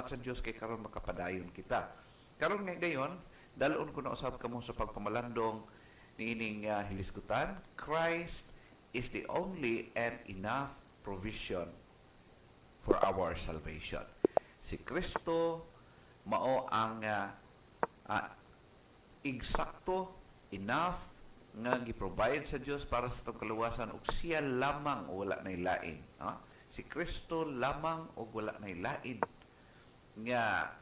sa Dios kay karon makapadayon kita. Karon nga gayon, dalon ko na usab kamo sa pagpamalandong niining hilisgutan. Christ is the only and enough provision for our salvation. Si Kristo mao ang eksakto, enough nga gi-provide sa Dios para sa itong kaluwasan ug siya lamang o wala nay lain. Si Kristo lamang o wala nay lain nga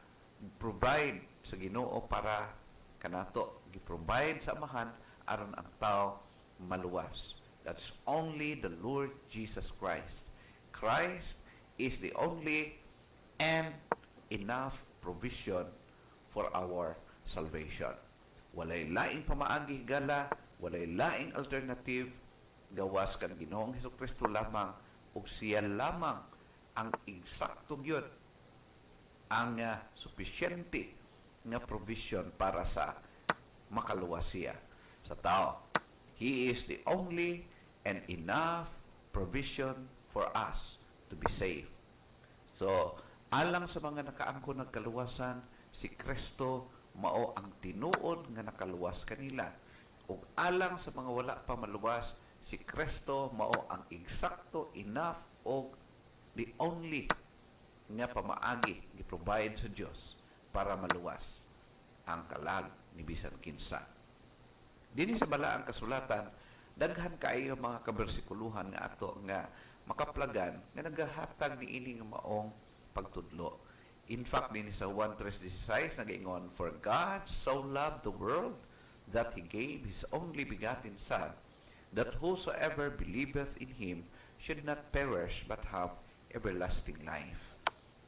provide sa Ginoo para kanato gi-provide sa amahan aron ang tao maluwas. That's only the Lord Jesus Christ. Christ is the only and enough provision for our salvation. Walay laing pamaagi higala, walay laing alternative, gawas kan Ginoong Hesukristo lamang ug siya lamang ang eksaktong yun, ang sufisyente nga provision para sa makaluwas siya sa tao. He is the only and enough provision for us to be saved. So, alang sa mga nakaangkon ng kaluwasan, si Kristo mao ang tinuod nga nakaluwas kanila. Ug alang sa mga wala pa maluwas, si Kristo mao ang eksakto, enough, o the only nga pamaagi gi-provide sa Dios para maluwas ang kalag ni bisan kinsa. Dinhi sa balaang kasulatan, daghan kaayo mga kabersikuluhan nga ato nga makaplagan nga nagahatag ni ini nga maong pagtudlo. In fact, dinhi sa 1:3:16 nagaingon, "For God so loved the world that He gave His only begotten Son, that whosoever believeth in Him should not perish but have everlasting life."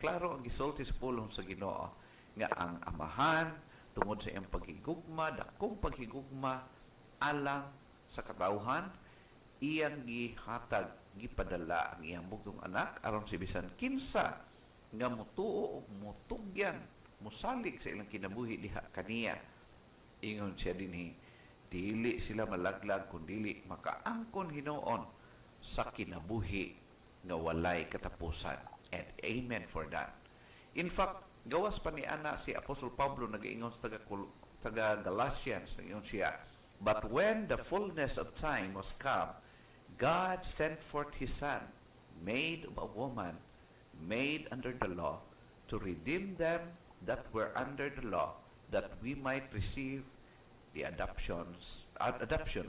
Klaro ang gisulti sa pulong sa Ginoo nga ang amahan tungod sa iyang paghigugma, dakong paghigugma alang sa katawhan, iyang gihatag, gipadala ang iyang bugtong anak aron si bisan kinsa nga mutuo o mutugyan, musalig sa ilang kinabuhi diha kaniya. Ingon siya dinhi, dili sila malaglag kundi makaangkon hinuon sa kinabuhi nga walay katapusan. And amen for that. In fact, gawas pa ni ana si Apostol Pablo nagaingon sa taga Galatians, nagaingon siya, "But when the fullness of time was come, God sent forth His Son, made of a woman, made under the law, to redeem them that were under the law, that we might receive the adoption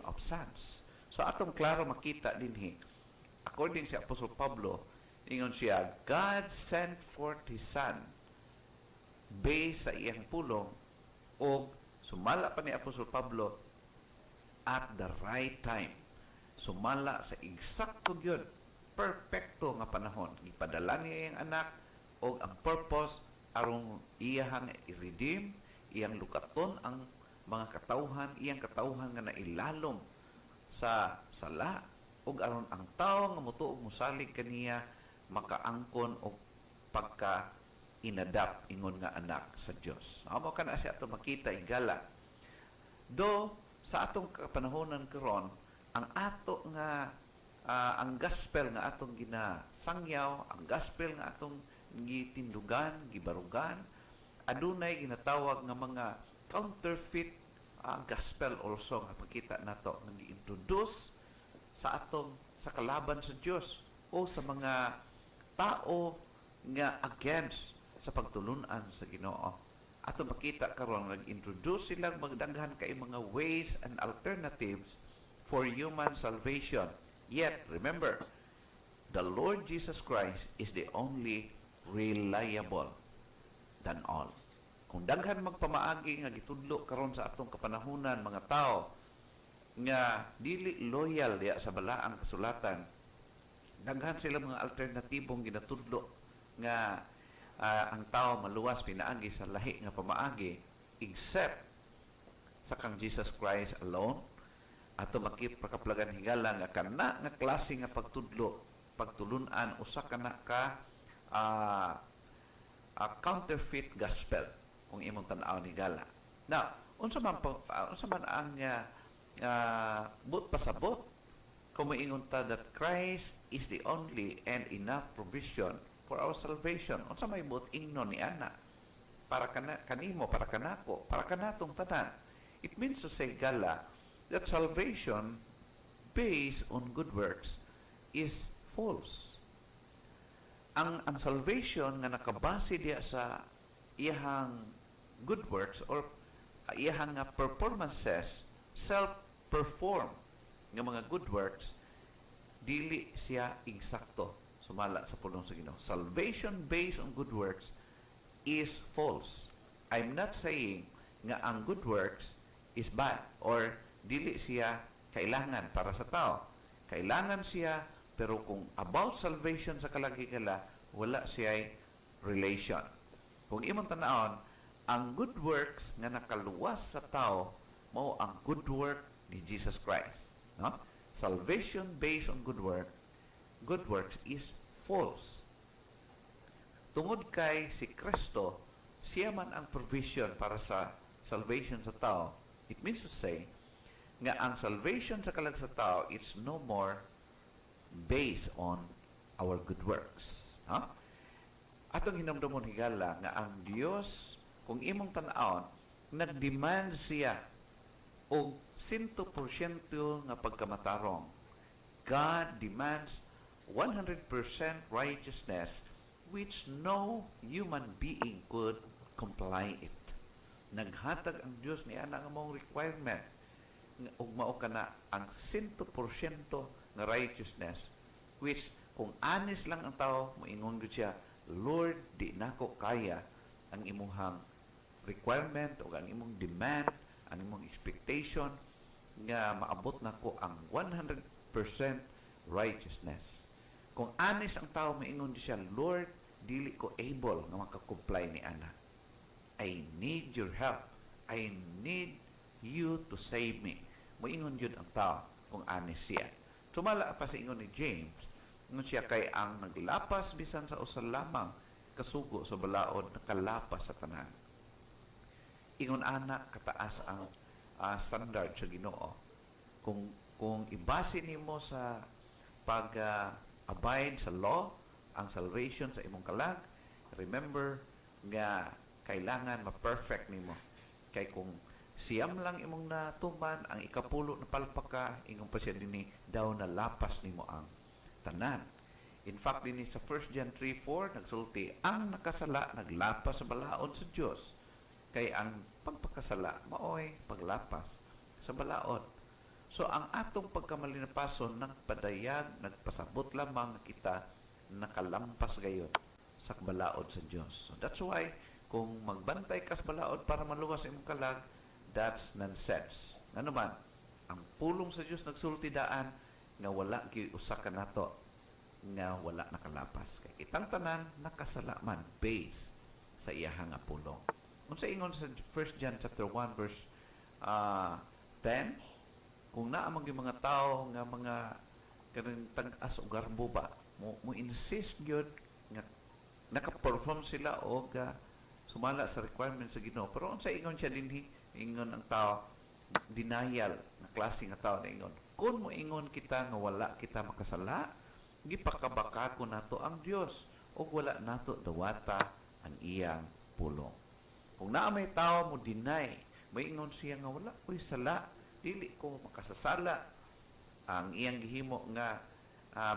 of sons." So atong klaro makita dinhi, according sa Apostol Pablo, ingon siya, God sent forth His Son based sa iyang pulong, o sumala pa ni Apostol Pablo at the right time. Sumala sa eksakto yun, perfecto nga panahon. Ipadala niya iyang anak o ang purpose aron iyang i-redeem, iyang lukaton ang mga katawhan, iyang katawhan nga nailalom sa sala, o aron ang tao nga mutuog musalig kaniya makaangkon o pagka inadapt ingon nga anak sa Dios. Amo kana siya ato makita igala. Do sa atong kapanahonan karon, ang ato nga ang gospel nga atong ginasangyaw, ang gospel nga atong gitindugan, gibarugan, adunay ginatawag nga mga counterfeit gospel also nga pagkita nato nga gi-introduce sa atong sa kalaban sa Dios o sa mga tao nga against sa pagtulunan sa Ginoo. Ato makita karon nag-introduce silang magdaghan kay mga ways and alternatives for human salvation. Yet, remember, the Lord Jesus Christ is the only reliable than all. Kung daghan magpamaagi nga gitudlo karon sa atong kapanahunan mga tao nga dili loyal diya sa balaang kasulatan, daghan sila mga alternatibong ginatudlo nga ang tao maluwas pinaagi sa lahi nga pamaagi except sa kang Jesus Christ alone. Ato makipakaplagan higala nga kana nga klase nga pagtudlo, pagtulunan usa kana ka counterfeit gospel kung imong tan-aw ni gala. Now, unsa man ang but pasabot kung moingon ta that Christ is the only and enough provision for our salvation. Unsa may buot ingnon ni ana? Para kanimo, para kanako, para kanatong tanan. It means to say, Gala, that salvation based on good works is false. Ang salvation nga nakabase diya sa iyahang good works or iyahang performances, self-perform nga mga good works, dili siya eksakto sumala sa pulong sa Ginoo. Salvation based on good works is false. I'm not saying nga ang good works is bad or dili siya kailangan para sa tao. Kailangan siya, pero kung about salvation sa kalagigala, wala siya relation. Kung imong tanawon, ang good works nga nakaluwas sa tao mao ang good work ni Jesus Christ. No? Salvation based on good works is false. Tungod kay si Kristo, siya man ang provision para sa salvation sa tao. It means to say nga ang salvation sa kalag sa tao, it's no more based on our good works. Huh? Atong hinamdamon higala nga ang Dios, kung imong tan-awon, nag-demand siya og 100% nga pagkamatarong. God demands 100% righteousness which no human being could comply it. Naghatag ang Dios ni ana nga mong requirement ug mao kana ang 100% nga righteousness which kung honest lang ang tao moingon gud siya, Lord, di nako kaya ang imuhang requirement o ang imong demand, ang imong expectation nga maabot nako ang 100% righteousness. Kung honest ang tao, maingon siya, Lord, dili ko able nga makakomply ni ana. I need your help. I need you to save me. Moingon yun ang tao kung honest siya. Tumala pa sa ingon ni James, ngon siya kay ang naglapas bisan sa usa lamang kasugo sa balaod nakalapas sa tanan. Ingon ana kataas ang standard sa Ginoo. Kung ibase nimo sa abide sa law, ang salvation sa imong kalag, remember nga kailangan ma-perfect nimo. Kay kung siyam lang imong natuman, ang ikapulo na palpaka, ingong pa siya din daw na lapas nimo ang tanan. In fact, din sa 1 John 3:4 nagsulti, ang nakasala naglapas sa balaod sa Dios. Kay ang pagpakasala maoy paglapas sa balaod. So ang atong pagkamalinapason nagpadayag, nagpasabot lamang kita nakalampas gayon sa balaod sa Dios. So that's why kung magbantay ka sa balaod para maluwas sa imong kalag, that's nonsense. Ano man, ang pulong sa Dios nagsulti daan nga wala gyud usa ka nato nga wala nakalapas. Kay kitang tanan nakasala man based sa iyahang pulong. Unsa ingon sa 1 John chapter 1 verse 10, kung naa man gyud mga tao nga mga kanang tag-as o garbo ba, mo insist gyud nga naka-perform sila o sumala sa requirements sa Ginoo. Pero unsa ingon siya dinhi? Ingon ang tao denial na klase nga tao na ingon. Kung mo ingon kita nga wala kita makasala, gipakabaka ko nato ang Dios o wala nato dawata ang iyang pulong. Kung naa may tao mo deny, may ingon siya nga wala ko'y sala, dili ko makasasala, ang iyang gihimo nga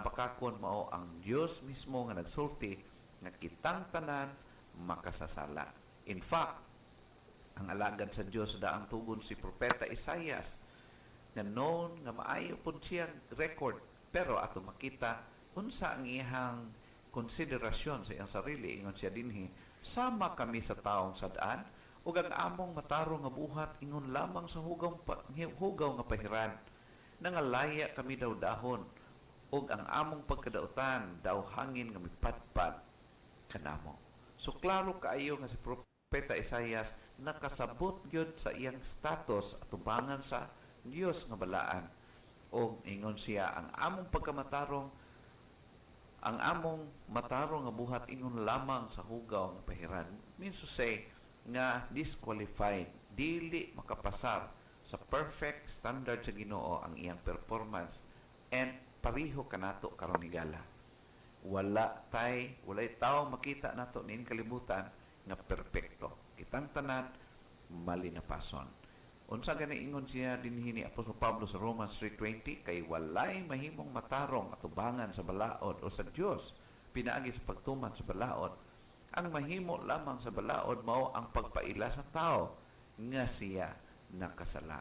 bakakon mao ang Dios mismo nga nagsulti nga kitang tanan makasasala. In fact, ang alagad sa Dios daang tugon si Propeta Isaias na known nga maayo pud siyang record, pero ato makita unsa ang iyang konsiderasyon sa iyang sarili. Ingon siya dinhi, sama kami sa taong sadaan ug ang among matarong nga buhat ingon lamang sa hugaw nga pahiran. Nangalaya kami daw dahon ug ang among pagkadautan daw hangin nga mipatpad kanamo. So klaro kaayo nga si Propeta Isaias nakasabot gyud sa iyang status at tubangan sa Dios nga balaan. O ingon siya, ang among pagkamatarong, ang among matarong nga buhat ingon lamang sa hugaw nga pahiran. Means to say nga disqualified, dili makapasar sa perfect standard sa Ginoo ang iyang performance and pariho kanato karon higala. walay tao makita nato nin kalibutan nga perpekto. Kitang tanan mali na pason. Unsa gani ingon siya dinhi ni Apostol Pablo sa Romans 3:20, kay walay mahimong matarong atubangan sa balaod o sa Dios pinaagi sa pagtuman sa balaod. Ang mahimo lamang sa balaod mao ang pagpaila sa tao nga siya nakasala.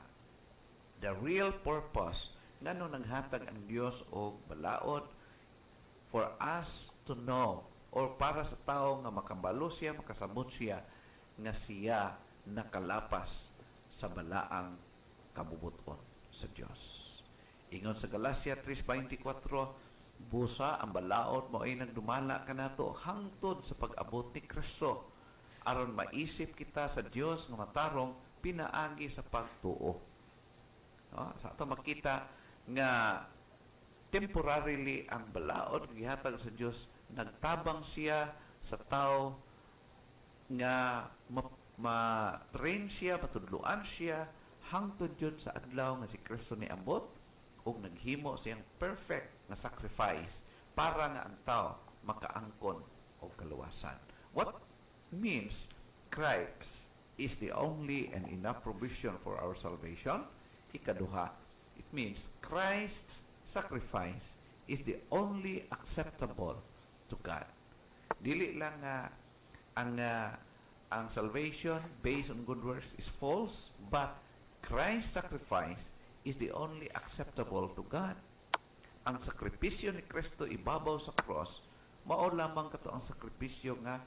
The real purpose ngano naghatag ang Dios og balaod for us to know, or para sa tao nga makabalo siya, makasabot siya nga siya nakalapas sa balaang kabubuton sa Dios. Ingon sa Galacia 3:24, busa ang balaod mo ay nagdumala kanato hangtod sa pag-abot ni Kristo aron maisip kita sa Dios nga matarong pinaagi sa pagtuo. No? Sa ato makita nga temporarily ang balaod gihatag sa Dios, nagtabang siya sa tao nga ma-train siya, matudluan siya hangtod yun sa adlaw nga si Kristo ni abot ug naghimo siyang perfect nga sacrifice para nga ang tao makaangkon og kaluwasan. What means Christ is the only and enough provision for our salvation? Ikaduha, it means Christ's sacrifice is the only acceptable to God. Dili lang nga ang salvation based on good works is false, but Christ's sacrifice is the only acceptable to God. Ang sakripisyo ni Kristo ibabaw sa cross, mao lamang kato ang sakripisyo nga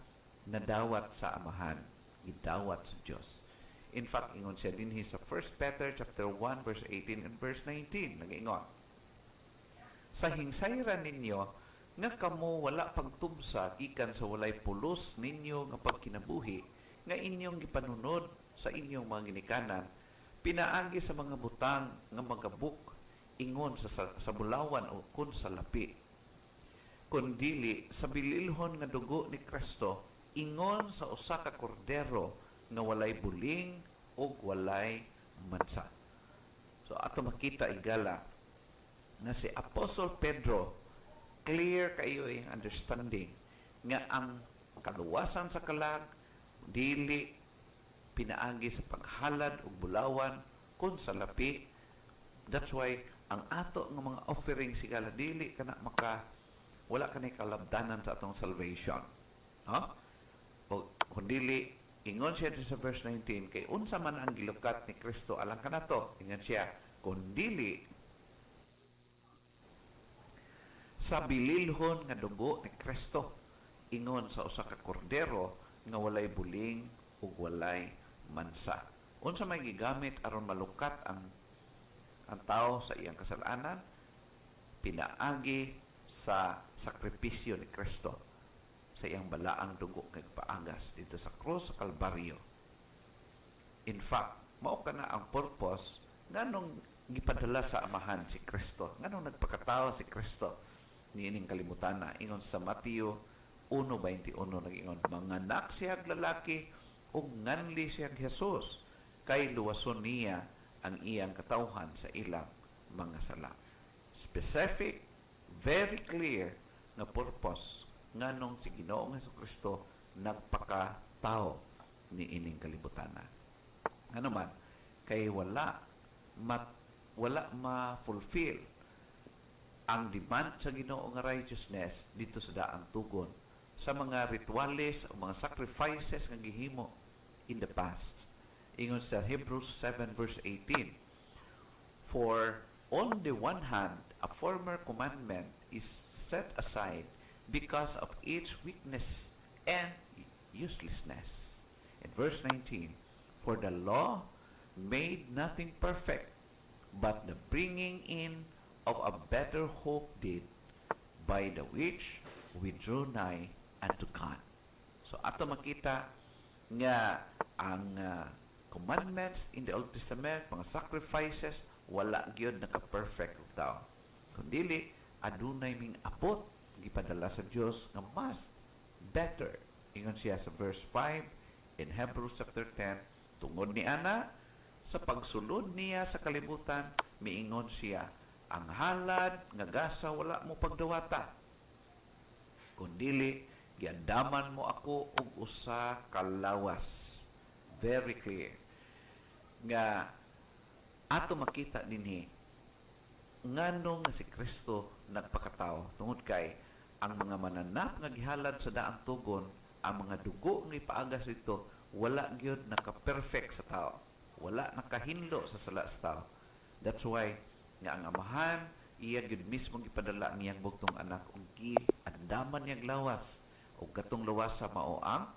nadawat sa Amahan, gidawat sa Dios. In fact, ingon siya dinhi sa 1 Peter chapter 1 verse 18 and verse 19, nag-ingon, sa hingsayran ninyo nga kamo wala pagtubsa gikan sa walay pulos ninyo nga pagkinabuhi nga inyong gipanunod sa inyong mga ginikanan, pinaagi sa mga butang nga magabuk ingon sa bulawan o kun sa lapi, kundili sa bililhon nga dugo ni Kristo ingon sa usa ka kordero nga walay buling o walay mansa. So ato makita igala nga si Apostol Pedro clear kayo yung understanding nga ang kaluwasan sa kalag dili pinaagi sa paghalad o bulawan kun sa lapi. That's why ang ato nga mga offering sigala dili kana wala kanay kalabdanan sa atong salvation. O kundili ingon siya sa verse 19, kay unsa man ang gilukat ni Kristo alang kanato, ingon siya, kundili sa bililhon nga dugo ni Kristo ingon sa usa ka kordero nga walay buling ug walay mansa. Unsa may gigamit aron malukat ang tao sa iyang kasalanan? Pinaagi sa sakripisyo ni Kristo sa iyang balaang dugo nga paagas dito sa krus sa Kalbaryo. In fact, mao kana ang purpose nganong gipadala sa Amahan si Kristo, nganong nagpakatao si Kristo niining kalimutan na. Ingon sa Mateo 1:21, nag-ingon, manganak siyang lalaki ug nganli siyang Jesus kay luwason niya ang iyang katawhan sa ilang mga sala. Specific, very clear nga purpose nganong si Ginoong Hesukristo nagpakatao niining kalibutan na. Ano man, kay wala ma-fulfill ang demand sa Ginoo nga righteousness dito sa daang tugon sa mga rituales o mga sacrifices nga gihimo in the past. Ingon sa Hebrews 7 verse 18, for on the one hand, a former commandment is set aside because of its weakness and uselessness. In verse 19, for the law made nothing perfect, but the bringing in of a better hope did, by the which we drew nigh unto God. So ato makita nga ang commandments in the Old Testament, mga sacrifices, wala gyud naka-perfect og tao. Kundili adunay ming apot gipadala sa Dios nga mas better. Ingon siya sa verse 5 in Hebrews chapter 10, tungod ni ana sa pagsulod niya sa kalibutan, miingon siya, ang halad nga gasa wala mo pagdawata. Kung dili, giandaman mo ako og usa ka lawas. Very clear. Nga ato makita dinhi nganong nga si Kristo nagpakatao tungod kay ang mga mananap nga gihalad sa daang tugon, ang mga dugo nga ipaagas dito, wala gyud naka-perfect sa tao. Wala nakahinlo sa sala sa tao. That's why nga ang amahan iya gyud mismo gipadala niyang bugtong anak ug giandaman niyang lawas. Ug katong lawas sa mao ang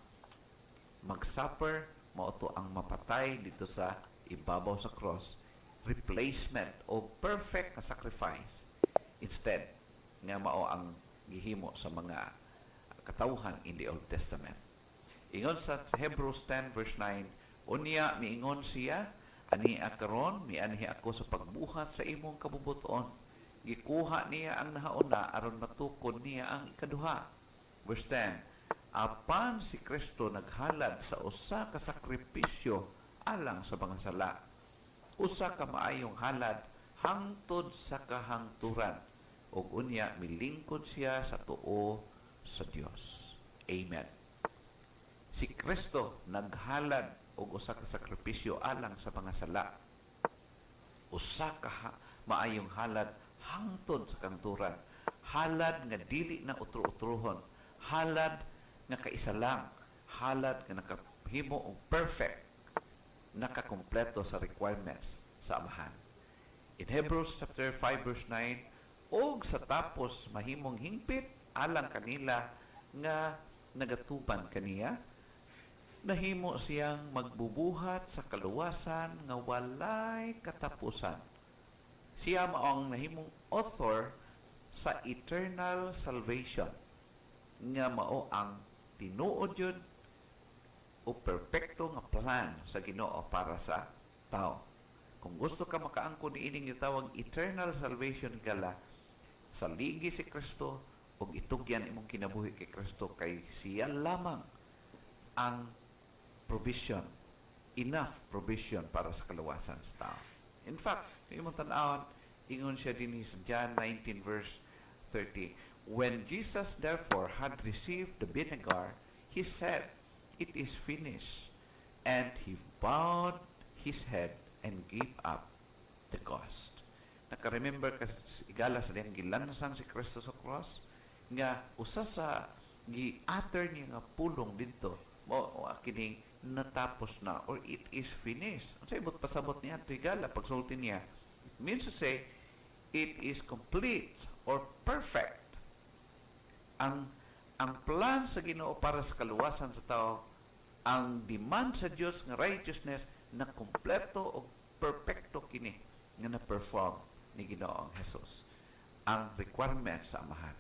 mag-suffer, mao to ang mapatay dito sa ibabaw sa cross, replacement o perfect na sacrifice, instead nga mao ang gihimo sa mga katawhan in the Old Testament. Ingon sa Hebrews 10 verse 9, unya miingon siya, ani karon mianhi ako sa pagbuhat sa imong kabubuton. Gikuha niya ang nahauna aron matukod niya ang ikaduha. Verse 10, apan si Kristo naghalad sa usa ka sakripisyo alang sa mga sala. Usa ka maayong halad hangtod sa kahangturan. Ug unya milingkod siya sa tuo sa Dios. Amen. Si Kristo naghalad og usa ka sakripisyo alang sa mga sala. Usa ka maayong halad hangtod sa kahangturan. Halad nga dili na utro-utrohon. Halad nga kaisa lang. Halad nga nakahimo og perfect, nakakompleto sa requirements sa amahan. In Hebrews chapter 5 verse 9, og sa tapos mahimong hingpit alang kanila nga nagatuban kaniya, nahimo siyang magbubuhat sa kaluwasan nga walay katapusan. Siya mao ang nahimong author sa eternal salvation, nga mao ang tinuod yun o perpekto nga plan sa Ginoo para sa tao. Kung gusto ka makaangkon niining gitawag eternal salvation gala, saligi si Kristo ug itugyan imong kinabuhi kay Kristo, kay siya lamang ang provision, enough provision para sa kaluwasan sa tao. In fact, imong tan-awon, ingon siya din sa John 19 verse 30, when Jesus therefore had received the vinegar, he said, it is finished. And he bowed his head and gave up the ghost. Naka-remember ka igala sa diyang gilansan si Kristo sa cross, nga usa sa gi-utter niya nga pulong dito, mo kining natapos na, or it is finished. Ang saibot pasabot niya ito igala, pagsulti niya, it means to say, it is complete or perfect. Ang plan sa Ginoo para sa kaluwasan sa tao, ang demand sa Dios nga righteousness na kompleto o perfecto kini nga na-perform ni Ginoong Jesus. Ang requirement sa amahan.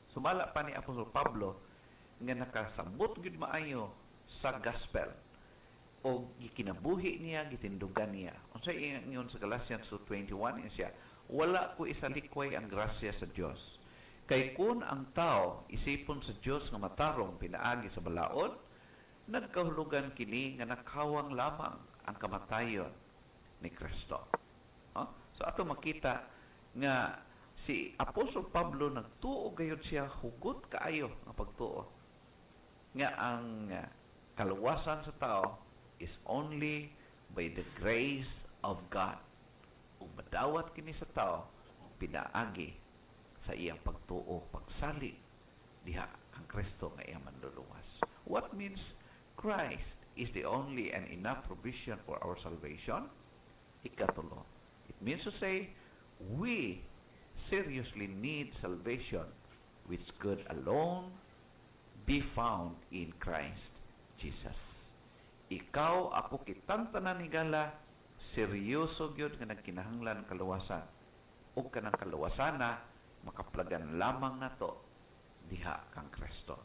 Sumala pa ni Apostol Pablo nga nakasambot gid maayo sa gospel o gikinabuhi niya, gitindugan niya. Unsay ingon sa Galatians 2:21 siya, wala ko isalikway ang grasya sa Dios. Kay kun ang tao isipon sa Dios nga matarong pinaagi sa balaod, nagkahulugan kini nga nakawang lamang ang kamatayon ni Kristo. So ato makita nga si Apostol Pablo nagtuo gayud siya, hugot kaayo nga pagtuo nga ang kaluwasan sa tao is only by the grace of God. Ug madawat kini sa tao pinaagi sa iyang pagtuo, pagsali diha ang Kristo nga iyang manluluwas. What means Christ is the only and enough provision for our salvation? Ikatulo, it means to say we seriously need salvation which could alone be found in Christ Jesus. Ikaw, ako, kitang tanan higala, seryoso gyud nga nagkinahanglan kaluwasan. O kanang kaluwasan na makaplagan lamang nato diha kang Kristo.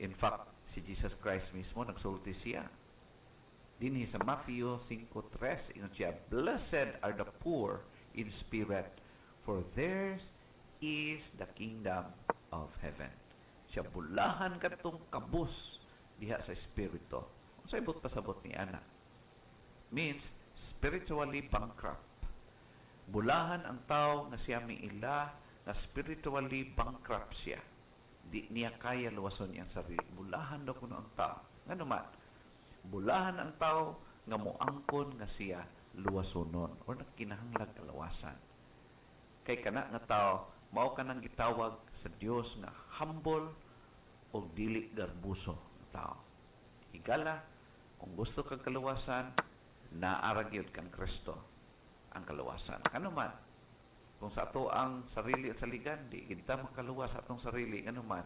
In fact, si Jesus Christ mismo nagsulti siya dinhi sa Matthew 5:3, ingon siya, blessed are the poor in spirit, for theirs is the kingdom of heaven. Siya bulahan katong kabus diha sa espiritu. Unsay ibot pasabot ni ana? Means spiritually bankrupt. Bulahan ang tao nga siya miila na spiritually bankrupt siya. Di niya kaya luwason iyang sarili. Bulahan daw kuno ang tao. Nga naman, bulahan ang tao nga moangkon nga siya luwasonon o nagkinahanglag kalawasan. Kay kana nga tao, mao ka nang gitawag sa Dios nga humble o dili garbuso nga tao. Higala, kung gusto kang kaluwasan, naara gyud kang Kristo ang kaluwasan. Ano man, kung sa ato ang sarili at saligan, di kita makaluwas sa atong sarili, ano man,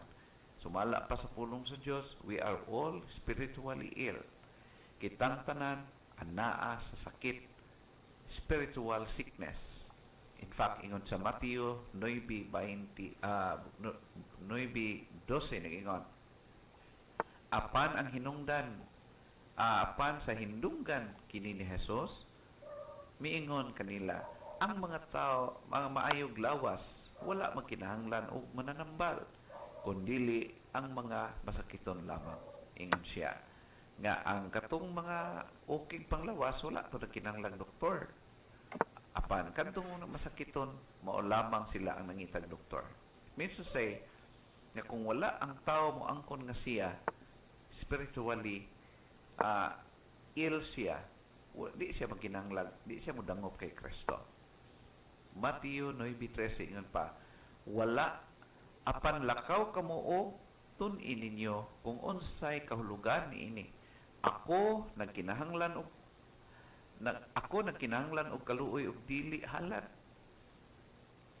sumala pa sa pulong sa Diyos, we are all spiritually ill. Kitang tanan, anaa sa sakit, spiritual sickness. In fact, ingon sa Mateo 9:12, nag-ingon, apan ang hinungdan, apan sa hindunggan kini ni Jesus, miingon kanila, ang mga tao, mga maayog lawas, wala magkinahanglan o mananambal, kundili ang mga masakiton lamang. Ingon siya, nga ang katong mga okay panglawas, wala ito na kinahanglang doktor. Apan, katong masakiton, mao lamang sila ang nangitag doktor. Means to say, nga kung wala ang tao mo angkon nga siya, spiritually, ill siya, di siya magkinahanglan, di siya mudangop kay Kristo. Mateo 9:13 ingon pa, wala apan lakaw kamo og tun-in ninyo kung unsay kahulugan niini. Ako nagkinahanglan og kaluoy og dili halad.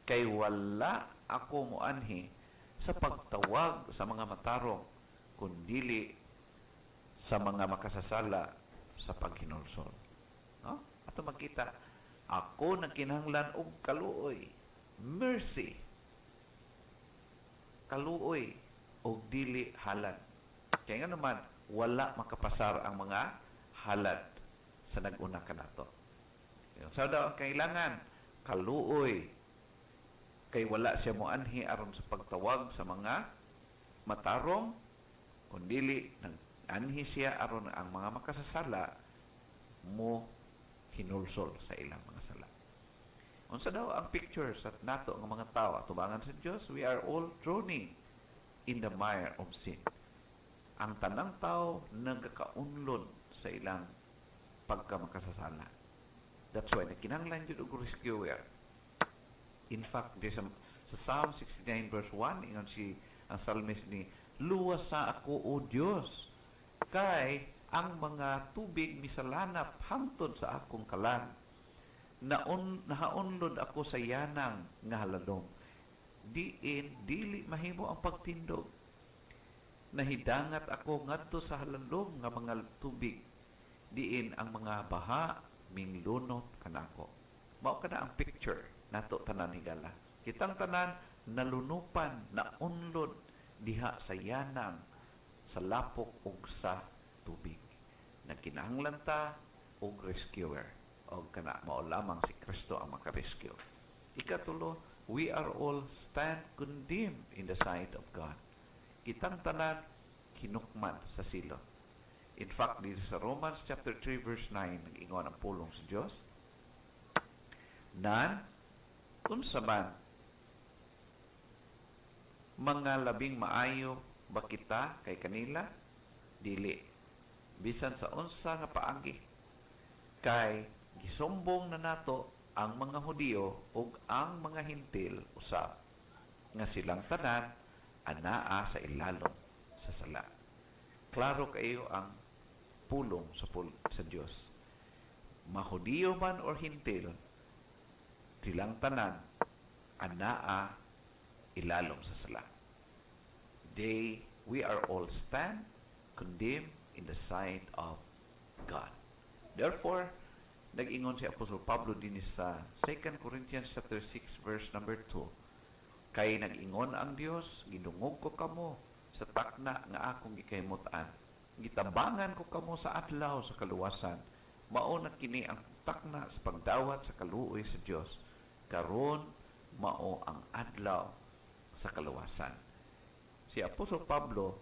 Kay wala ako moanhi sa pagtawag sa mga matarong kundi sa mga makasasala sa paghinulsol. No? Ato makita, ako nagkinahanglan og kaluoy, mercy, kaluoy og dili halad. Kaya nga naman, wala makapasar ang mga halad sa nag-una kanato. So daw ang kailangan, kaluoy, kay wala siya moanhi aron sa pagtawag sa mga matarong, kundi nag-anhi siya aron ang mga makasasala mo hinulsol sa ilang mga sala. Unsa daw ang picture sa nato ng mga tao atubangan sa Dios? We are all drowning in the mire of sin. Ang tanang tao nagkakaunlod sa ilang pagkamakasasala. That's why nagkinahanglan jud og rescuer. In fact, sa Psalm 69 verse 1, ingon ang psalmist ni, luwas sa ako o Dios, kay ang mga tubig misalanap hangtod sa akong kalag. Nahaunlod ako sa yanang nga haladong. Dili mahimo ang pagtindog. Nahidangat ako ngadto sa haladong nga mga tubig. Diin ang mga baha minglunot kanako. Mao kana ang picture nato tanan higala. Kitang tanan nalunupan, naunlod diha sa yanang, sa lapok ug sa tubig. Nagkinahanglan ta og rescuer. O kana mao lamang si Kristo ang makarescue. Ikatulo, we are all stand condemned in the sight of God. Kitang tanan hinukman sa silo. In fact, dito sa Romans chapter 3 verse 9, nag-ingon ang pulong sa Dios. Nan unsa man mga labing maayo ba kita kay kanila? Dili. Bisan sa unsa nga paagi. Kay gisumbong na nato ang mga Hudiyo ug ang mga Hintil usab nga silang tanan anaa sa ilalom sa sala. Klaro kayo ang pulong sa Dios. Mahudiyo man or Hintil, silang tanan anaa ilalom sa sala. We are all stand condemned in the sight of God. Therefore, nag-ingon si Apostol Pablo din sa 2 Corinthians chapter 6 verse number 2. Kay nag-ingon ang Dios, gidungog ko kamo sa takna nga akong gikahimut-an. Gitabangan ko kamo sa adlaw sa kaluwasan. Mao na kini ang takna sa pagdawat sa kaluoy sa Dios. Karon mao ang adlaw sa kaluwasan. Si Apostol Pablo,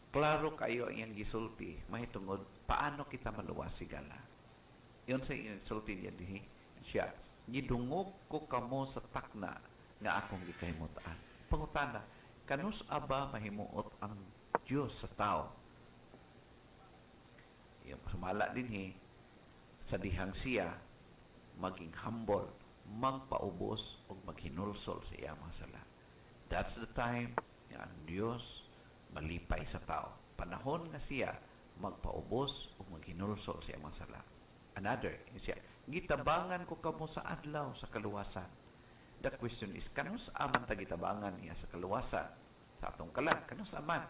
klaro kayo ang iyang gisulti, mahitungod paano kita maluwas sigala. Yun sa iyang gisulti niya dihi. Siya, gidungog ko kamo sa takna nga akong gikahimutan. Pangutana, kanus aba mahimuot ang Dios sa tao. Yung sumala din sa dihang siya maging humble, magpaubos o maghinulsol sa iya mga sala. That's the time nga ang Dios malipay sa tao. Panahon nga siya magpaubos o maghinulsol sa iya mga sala. Another, siya, gitabangan ko kamo sa adlaw sa kaluwasan. The question is, kanus aman ta gitabangan niya sa kaluwasan? Sa atong kalag, kanus aman?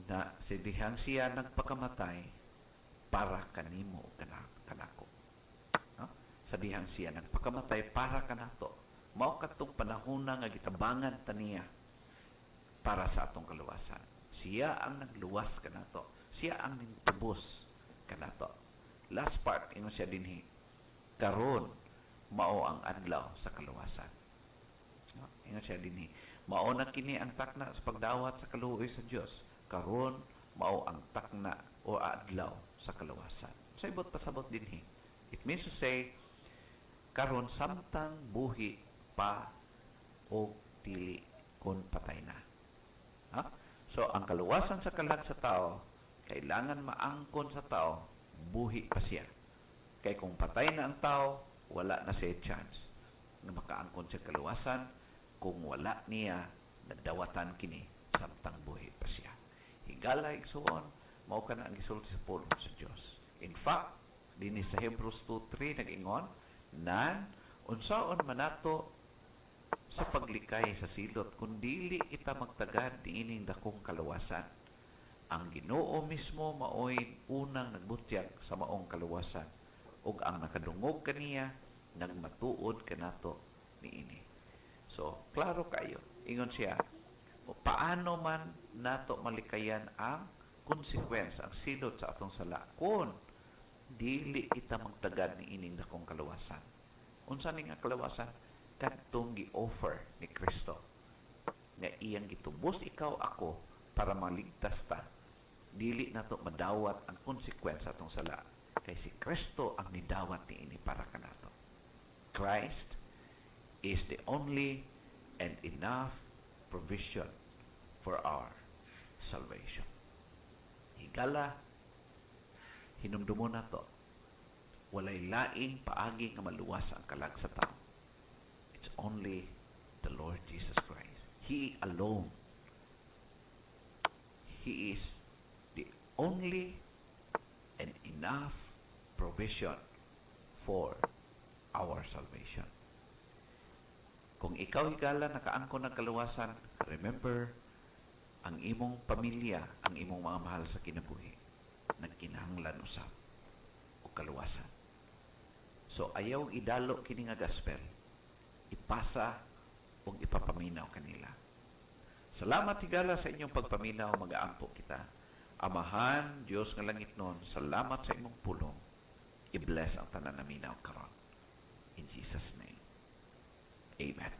Na si dihang siya nagpakamatay para kanimo kanako. No? Sa dihang siya nagpakamatay para kanato. Mao katong panahon nga gitabangan ta niya para sa atong kaluwasan. Siya ang nagluwas kanato. Siya ang nintubos kanato. Last part, ingon siya dinhi, karon mao ang adlaw sa kaluwasan. No? Ingon siya dinhi, mao na kini ang takna sa pagdawat sa kaluoy sa Dios. Karon mao ang takna o adlaw sa kaluwasan. So ibot pasabot dinhi. It means to say, karon samtang buhi pa o dili kon patay na. Ha? So ang kaluwasan sa kalag sa tao, kailangan maangkon sa tao, buhi pa siya. Kay kung patay na ang tao, wala na siya chance na makaangkon sa kaluwasan kung wala niya nadawatan kini samtang buhi pa siya. Higala igsuon, mao ka na ang gisulti sa pulong sa Dios. In fact, dinhi sa Hebrews 2:3 nag-ingon, nan unsaon manato sa paglikay sa silot kun dili ita magtagad niining dakong kaluwasan. Ang Ginoo mismo maoy unang nagbutyag sa maong kaluwasan ug ang nakadungog kaniya nagmatuod kanato niini. So, klaro kayo. Ingon siya, paano man nato malikayan ang consequence, ang silot sa atong sala kung dili ita magtagad niining dakong kaluwasan. Unsa ni nga kaluwasan? Kadtong gi-offer ni Kristo nga iyang gitubos ikaw ako para maligtas ta. Dili nato madawat ang consequence sa atong sala kay si Kristo ang nidawat niini para kanato. Christ is the only and enough provision for our salvation. Higala, hinumdumo na to. Walay laing paagi nga maluwas ang kalag sa tao. It's only the Lord Jesus Christ. He alone. He is the only and enough provision for our salvation. Kung ikaw higala nakaangkon ng kaluwasan, remember, ang imong pamilya, ang imong mga mahal sa kinabuhi, nagkinahanglan usab o kaluwasan. So, ayaw idalo kini nga gospel, ipasa o ipapaminaw kanila. Salamat higala sa inyong pagpaminaw, mag-aampo kita. Amahan, Diyos nga langit nun, salamat sa imong pulong. I-bless ang tanan na minaw karon. In Jesus' name. Amen.